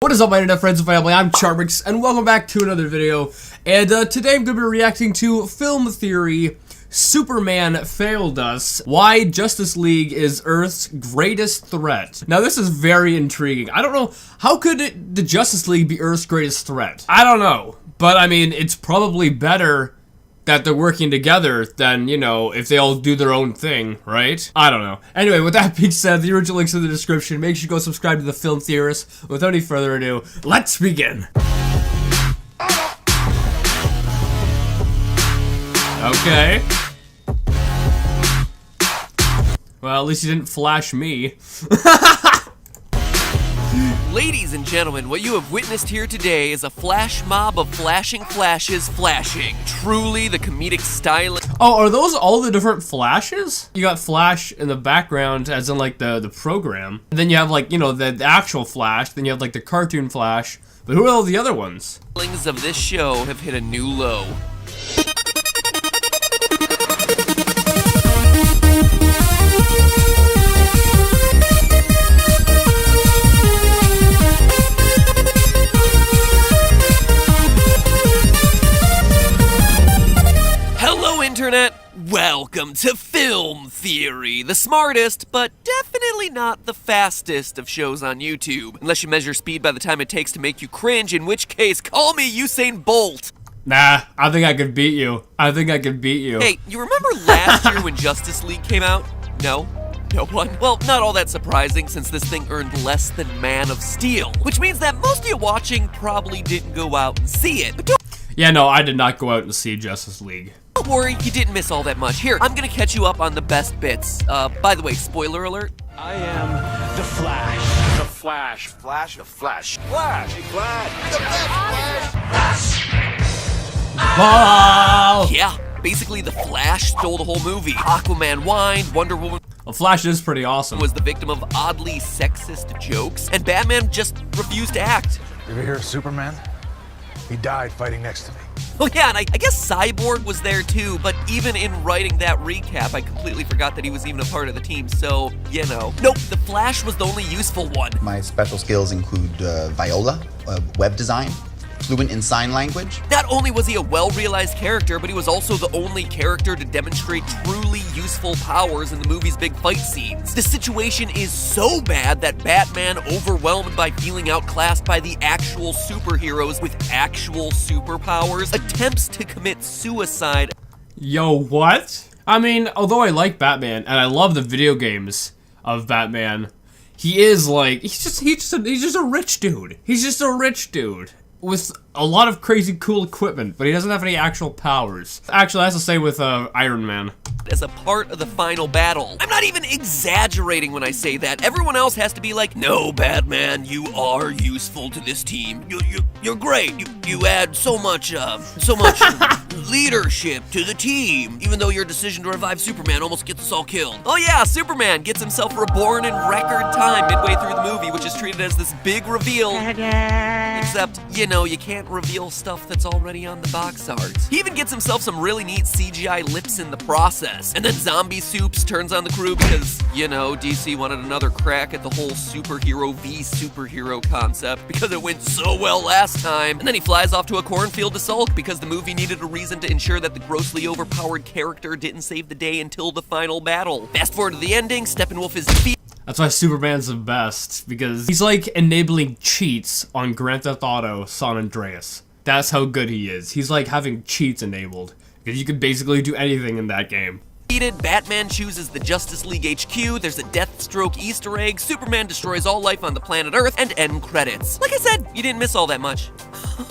What is up, my internet friends and family? I'm Charmx, and welcome back to another video. And today I'm going to be reacting to Film Theory, Superman Failed Us, Why Justice League is Earth's Greatest Threat. Now this is very intriguing. I don't know, how could the Justice League be Earth's greatest threat? I don't know, but I mean, it's probably better that they're working together than, you know, if they all do their own thing, right? I don't know. Anyway, with that being said, the original link's in the description. Make sure you go subscribe to The Film Theorist. Without any further ado, let's begin. Okay. Well, at least you didn't flash me. Ladies and gentlemen, what you have witnessed here today is a flash mob of flashing flashes flashing. Truly the comedic style. Oh, are those all the different flashes? You got Flash in the background, as in like the program. And then you have like, you know, the actual Flash. Then you have like the cartoon Flash. But who are all the other ones? Feelings of this show have hit a new low. Internet, welcome to Film Theory, the smartest, but definitely not the fastest of shows on YouTube. Unless you measure speed by the time it takes to make you cringe, in which case, call me Usain Bolt. Nah, I think I could beat you. Hey, you remember last year when Justice League came out? No? No one? Well, not all that surprising since this thing earned less than Man of Steel, which means that most of you watching probably didn't go out and see it. But yeah, no, I did not go out and see Justice League. Don't worry, you didn't miss all that much. Here, I'm gonna catch you up on the best bits. By the way, spoiler alert. I am the Flash. The Flash. Flash. The Flash. Flash. Flash. The Flash. Wow. Yeah, basically the Flash stole the whole movie. Aquaman whined, Wonder Woman well, Flash is pretty awesome. Was the victim of oddly sexist jokes, and Batman just refused to act. You ever hear of Superman? He died fighting next to me. Oh yeah, and I guess Cyborg was there too, but even in writing that recap, I completely forgot that he was even a part of the team, so, you know. Nope, the Flash was the only useful one. My special skills include Viola, web design, fluent in sign language. Not only was he a well-realized character, but he was also the only character to demonstrate truly useful powers in the movie's big fight scenes. The situation is so bad that Batman, overwhelmed by feeling outclassed by the actual superheroes with actual superpowers, attempts to commit suicide. Yo, what? I mean, although I like Batman, and I love the video games of Batman, he is like, he's just a rich dude. He's just a rich dude with a lot of crazy cool equipment, but he doesn't have any actual powers. Actually, that's the same with Iron Man. As a part of the final battle. I'm not even exaggerating when I say that. Everyone else has to be like, no, Batman, you are useful to this team. You're great. You add so much leadership to the team, even though your decision to revive Superman almost gets us all killed. Oh yeah, Superman gets himself reborn in record time midway through the movie, which is treated as this big reveal. Except, you know, you can't reveal stuff that's already on the box art. He even gets himself some really neat CGI lips in the process. And then Zombie Soups turns on the crew because, you know, DC wanted another crack at the whole superhero v superhero concept because it went so well last time. And then he flies off to a cornfield to sulk because the movie needed a reason to ensure that the grossly overpowered character didn't save the day until the final battle. Fast forward to the ending, Steppenwolf is defeated. That's why Superman's the best, because he's like enabling cheats on Grand Theft Auto San Andreas. That's how good he is. He's like having cheats enabled, because you can basically do anything in that game. Batman chooses the Justice League HQ, there's a Deathstroke Easter egg, Superman destroys all life on the planet Earth, and end credits. Like I said, you didn't miss all that much.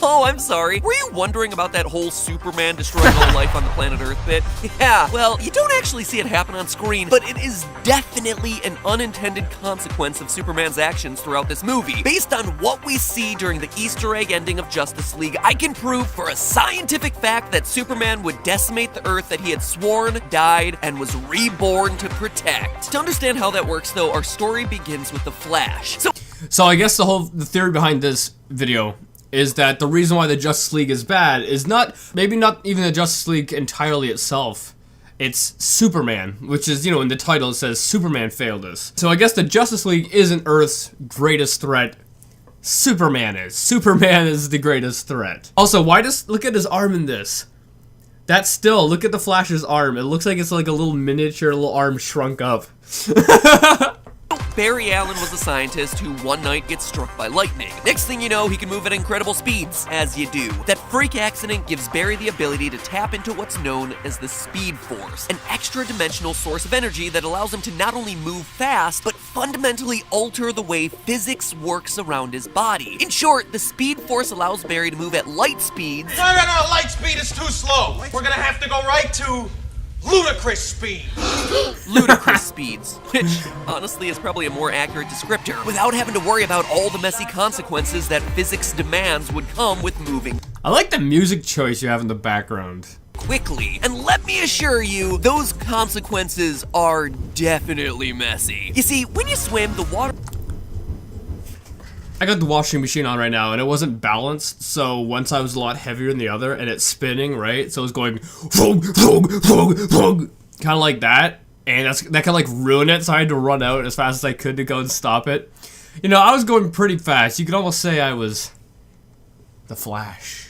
Oh, I'm sorry. Were you wondering about that whole Superman destroying all life on the planet Earth bit? Yeah, well, you don't actually see it happen on screen, but it is definitely an unintended consequence of Superman's actions throughout this movie. Based on what we see during the Easter egg ending of Justice League, I can prove for a scientific fact that Superman would decimate the Earth that he had sworn, died, and was reborn to protect. To understand how that works, though, our story begins with the Flash. So I guess the theory behind this video is that the reason why the Justice League is bad is maybe not even the Justice League entirely itself. It's Superman, which is, you know, in the title it says Superman failed us. So I guess the Justice League isn't Earth's greatest threat Superman is. Superman is the greatest threat. Also, why does, look at his arm in this. That's still, look at the Flash's arm. It looks like it's like a little miniature little arm shrunk up. Barry Allen was a scientist who one night gets struck by lightning. Next thing you know, he can move at incredible speeds, as you do. That freak accident gives Barry the ability to tap into what's known as the Speed Force, an extra-dimensional source of energy that allows him to not only move fast, but fundamentally alter the way physics works around his body. In short, the Speed Force allows Barry to move at light speeds. No, light speed is too slow. We're gonna have to go right to ludicrous speed. Ludicrous speeds, which honestly is probably a more accurate descriptor, without having to worry about all the messy consequences that physics demands would come with moving I like the music choice you have in the background. quickly. And let me assure you, those consequences are definitely messy. You see, when you swim, the water... I got the washing machine on right now, and it wasn't balanced, so one side was a lot heavier than the other, and it's spinning, right? So it was going kind of like that, and that kind of like ruined it, so I had to run out as fast as I could to go and stop it. You know, I was going pretty fast. You could almost say I was the Flash.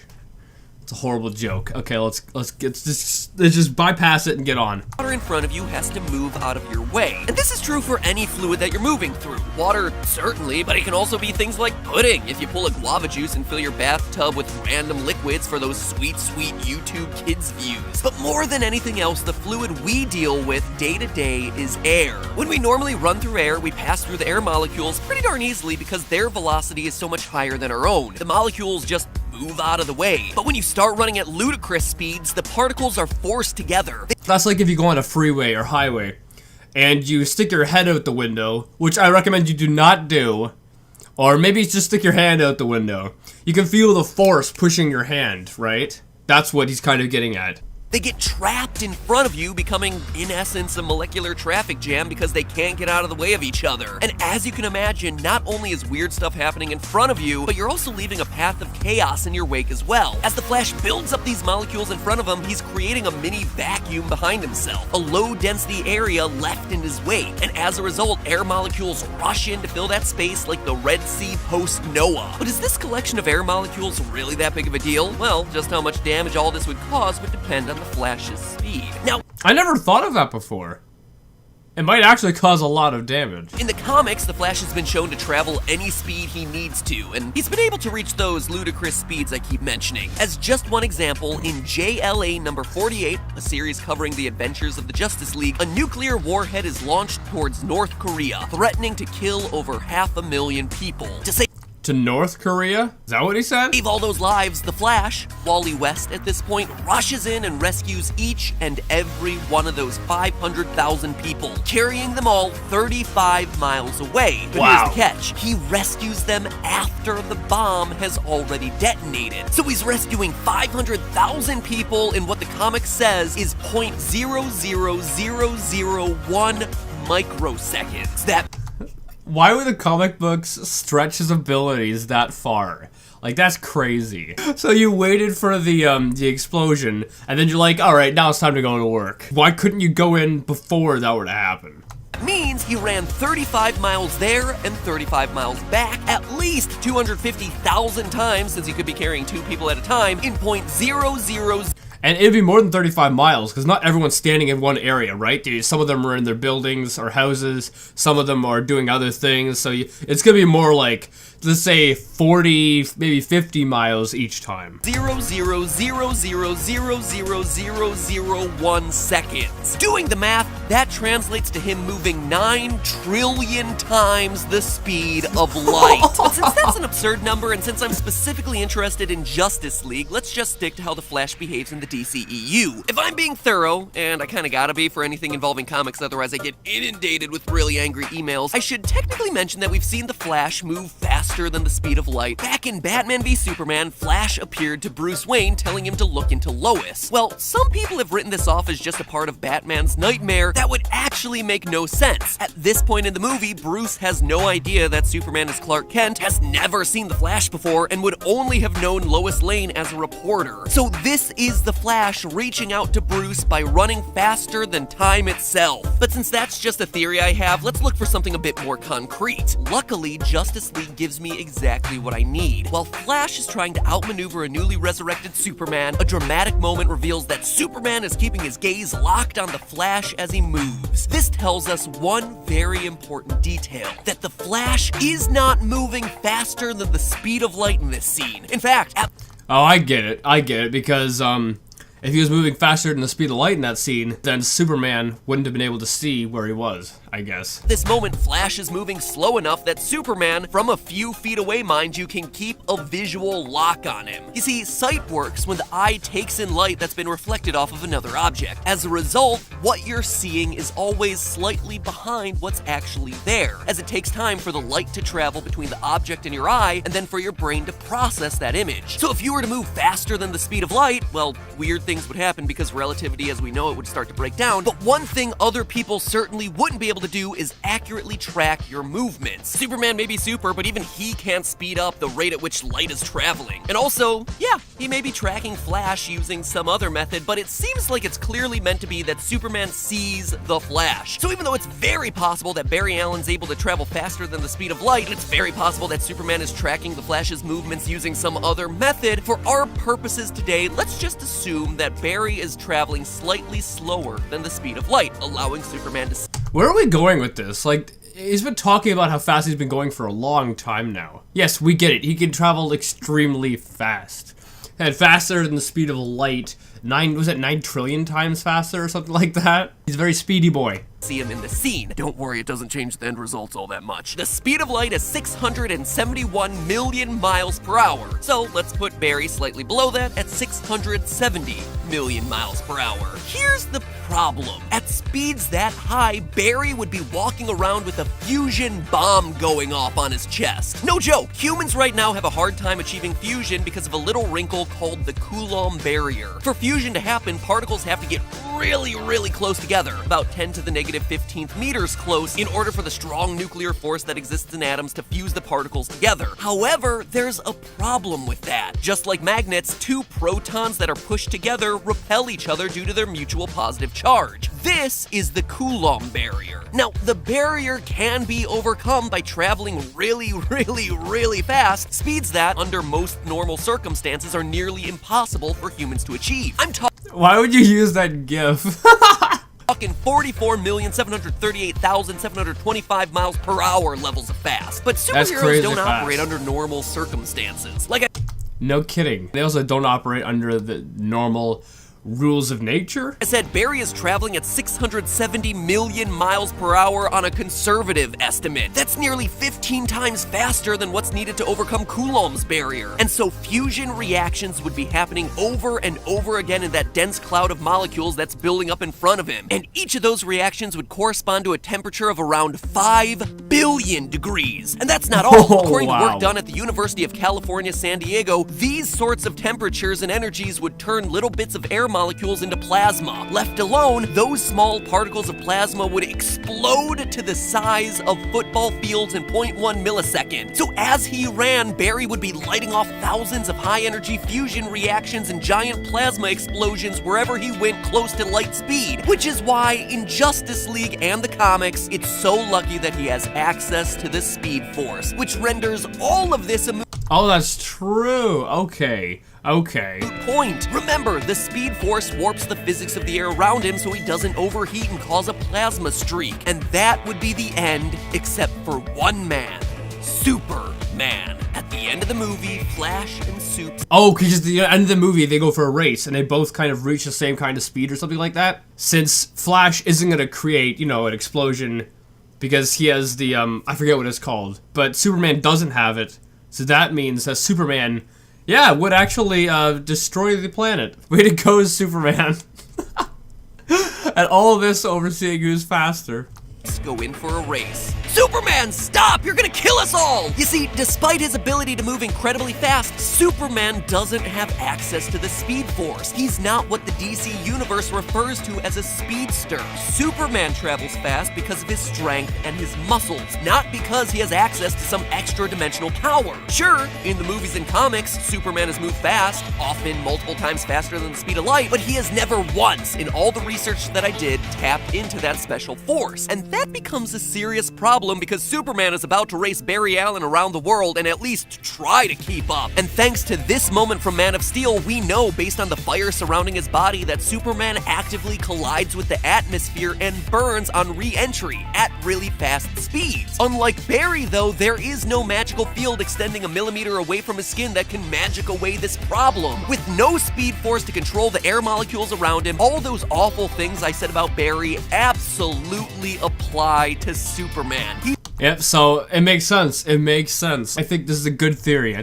It's a horrible joke. Okay, let's just bypass it and get on. Water in front of you has to move out of your way. And this is true for any fluid that you're moving through. Water, certainly, but it can also be things like pudding. If you pull a guava juice and fill your bathtub with random liquids for those sweet, sweet YouTube kids views. But more than anything else, the fluid we deal with day to day is air. When we normally run through air, we pass through the air molecules pretty darn easily because their velocity is so much higher than our own. The molecules just move out of the way. But when you start running at ludicrous speeds, the particles are forced together. That's like if you go on a freeway or highway and you stick your head out the window, which I recommend you do not do, or maybe just stick your hand out the window. You can feel the force pushing your hand, right? That's what he's kind of getting at. They get trapped in front of you, becoming, in essence, a molecular traffic jam because they can't get out of the way of each other. And as you can imagine, not only is weird stuff happening in front of you, but you're also leaving a path of chaos in your wake as well. As the Flash builds up these molecules in front of him, he's creating a mini vacuum behind himself, a low-density area left in his wake. And as a result, air molecules rush in to fill that space like the Red Sea post-Noah. But is this collection of air molecules really that big of a deal? Well, just how much damage all this would cause would depend on the Flash's speed. Now, I never thought of that before. It might actually cause a lot of damage. in the comics, the Flash has been shown to travel any speed he needs to, and he's been able to reach those ludicrous speeds I keep mentioning. As just one example, in JLA number 48, a series covering the adventures of the Justice League, a nuclear warhead is launched towards North Korea, threatening to kill over 500,000 people. To save To North Korea? Is that what he said? all those lives, the Flash, Wally West at this point, rushes in and rescues each and every one of those 500,000 people, carrying them all 35 miles away. But Wow. here's the catch. He rescues them after the bomb has already detonated. So he's rescuing 500,000 people in what the comic says is 0.00001 microseconds. That Why would the comic books stretch his abilities that far? Like, that's crazy. So you waited for the explosion, and then you're like, alright, now it's time to go to work. Why couldn't you go in before that were to happen? means he ran 35 miles there and 35 miles back, at least 250,000 times, since he could be carrying 2 people at a time, in .00. And it'd be more than 35 miles, because not everyone's standing in one area, right? Some of them are in their buildings or houses, some of them are doing other things, so it's gonna be more like, let's say 40, maybe 50 miles each time. 0.000000001 seconds. Doing the math, that translates to him moving 9 trillion times the speed of light. But since that's an absurd number, and since I'm specifically interested in Justice League, let's just stick to how the Flash behaves in the DCEU. If I'm being thorough, and I kinda gotta be for anything involving comics, otherwise I get inundated with really angry emails, I should technically mention that we've seen the Flash move faster than the speed of light. Back in Batman v Superman, Flash appeared to Bruce Wayne telling him to look into Lois. Well, some people have written this off as just a part of Batman's nightmare that would actually make no sense. At this point in the movie, Bruce has no idea that Superman is Clark Kent, has never seen the Flash before, and would only have known Lois Lane as a reporter. So this is the Flash reaching out to Bruce by running faster than time itself. But since that's just a theory I have, let's look for something a bit more concrete. Luckily, Justice League gives gives me exactly what I need. While Flash is trying to outmaneuver a newly resurrected Superman, a dramatic moment reveals that Superman is keeping his gaze locked on the Flash as he moves. This tells us one very important detail, that the Flash is not moving faster than the speed of light in this scene. In fact, Oh, I get it, because, if he was moving faster than the speed of light in that scene, then Superman wouldn't have been able to see where he was, I guess. this moment, Flash is moving slow enough that Superman, from a few feet away, mind you, can keep a visual lock on him. You see, sight works when the eye takes in light that's been reflected off of another object. As a result, what you're seeing is always slightly behind what's actually there, as it takes time for the light to travel between the object and your eye, and then for your brain to process that image. So if you were to move faster than the speed of light, well, weird things would happen because relativity as we know it would start to break down. But one thing other people certainly wouldn't be able to do is accurately track your movements. Superman may be super, but even he can't speed up the rate at which light is traveling. And also, yeah, he may be tracking Flash using some other method, but it seems like it's clearly meant to be that Superman sees the Flash. So even though it's very possible that Barry Allen's able to travel faster than the speed of light, and it's very possible that Superman is tracking the Flash's movements using some other method, for our purposes today, let's just assume that Barry is traveling slightly slower than the speed of light, allowing Superman to... Where are we going with this? Like, he's been talking about how fast he's been going for a long time now. Yes, we get it. He can travel extremely fast. And faster than the speed of light. 9 trillion times faster or something like that? He's a very speedy boy. See him in the scene. Don't worry, it doesn't change the end results all that much. The speed of light is 671 million miles per hour. So let's put Barry slightly below that at 670 million miles per hour. Here's the problem. At speeds that high, Barry would be walking around with a fusion bomb going off on his chest. No joke, humans right now have a hard time achieving fusion because of a little wrinkle called the Coulomb barrier. For fusion to happen, particles have to get really close together, about 10 to the negative 15th meters close, in order for the strong nuclear force that exists in atoms to fuse the particles together. However, there's a problem with that. Just like magnets, two protons that are pushed together repel each other due to their mutual positive charge. This is the Coulomb barrier. Now, the barrier can be overcome by traveling really fast, speeds that, under most normal circumstances, are nearly impossible for humans to achieve. Why would you use that gif? Talking 44,738,725 miles per hour levels of fast. But superheroes don't operate under normal circumstances. No kidding. They also don't operate under the normal rules of nature? I said Barry is traveling at 670 million miles per hour on a conservative estimate. That's nearly 15 times faster than what's needed to overcome Coulomb's barrier. And so fusion reactions would be happening over and over again in that dense cloud of molecules that's building up in front of him. And each of those reactions would correspond to a temperature of around 5 billion degrees. And that's not all. According to work done at the University of California, San Diego, these sorts of temperatures and energies would turn little bits of air molecules into plasma. Left alone, those small particles of plasma would explode to the size of football fields in 0.1 millisecond. So as he ran, Barry would be lighting off thousands of high-energy fusion reactions and giant plasma explosions wherever he went close to light speed. Which is why, in Justice League and the comics, it's so lucky that he has access to the Speed Force, which renders all of this a Oh, that's true. Okay. point. Remember, the Speed Force warps the physics of the air around him so he doesn't overheat and cause a plasma streak. And that would be the end, except for one man. Superman. At the end of the movie, Flash and Soup... Oh, because at the end of the movie, they go for a race, and they both kind of reach the same kind of speed or something like that. Since Flash isn't going to create, you know, an explosion because he has the, I forget what it's called, but Superman doesn't have it. So that means that Superman, yeah, would actually destroy the planet. Way to go, Superman. And all this overseeing who's faster. Go in for a race. Superman, stop! You're gonna kill us all! You see, despite his ability to move incredibly fast, Superman doesn't have access to the Speed Force. He's not what the DC Universe refers to as a speedster. Superman travels fast because of his strength and his muscles, not because he has access to some extra-dimensional power. Sure, in the movies and comics, Superman has moved fast, often multiple times faster than the speed of light, but he has never once, in all the research that I did, tapped into that special force. And that becomes a serious problem problem because Superman is about to race Barry Allen around the world and at least try to keep up. And thanks to this moment from Man of Steel, we know, based on the fire surrounding his body, that Superman actively collides with the atmosphere and burns on re-entry at really fast speeds. Unlike Barry, though, there is no magical field extending a millimeter away from his skin that can magic away this problem. With no speed force to control the air molecules around him, all those awful things I said about Barry absolutely apply to Superman. Yep, so it makes sense. It makes sense. I think this is a good theory.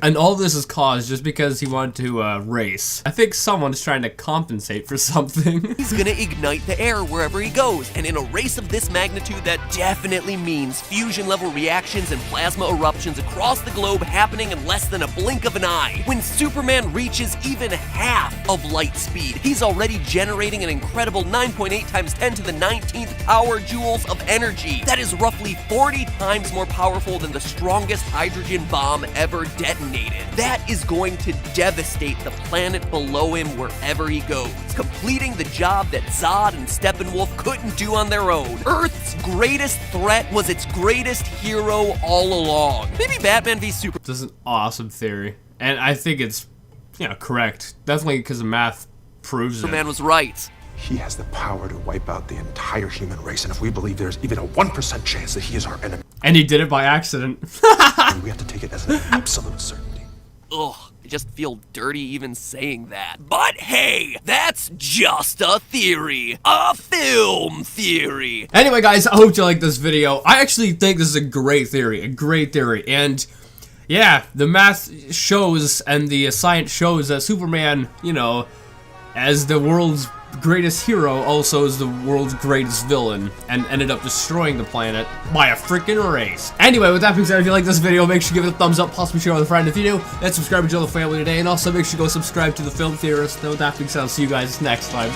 And all this is caused just because he wanted to race. I think someone's trying to compensate for something. He's gonna ignite the air wherever he goes, and in a race of this magnitude, that definitely means fusion-level reactions and plasma eruptions across the globe happening in less than a blink of an eye. When Superman reaches even half of light speed, he's already generating an incredible 9.8 times 10 to the 19th power joules of energy. That is roughly 40 times more powerful than the strongest hydrogen bomb ever detonated. That is going to devastate the planet below him wherever he goes, completing the job that Zod and Steppenwolf couldn't do on their own. Earth's greatest threat was its greatest hero all along. Maybe Batman v Superman. This is an awesome theory, and I think it's, correct. Definitely because the math proves it. Superman was right. He has the power to wipe out the entire human race, and if we believe there's even a 1% chance that he is our enemy, and he did it by accident, then we have to take it as an absolute certainty. Ugh, I just feel dirty even saying that. But hey, that's just a theory. A film theory. Anyway, guys, I hope you like this video. I actually think this is a great theory, and yeah, the math shows and the science shows that Superman, as the world's greatest hero, also is the world's greatest villain, and ended up destroying the planet by a freaking race. Anyway, with that being said, if you like this video, make sure you give it a thumbs up, possibly share with a friend if you do, and subscribe to join the family today, and also make sure you go subscribe to The Film Theorist. And with that being said, I'll see you guys next time.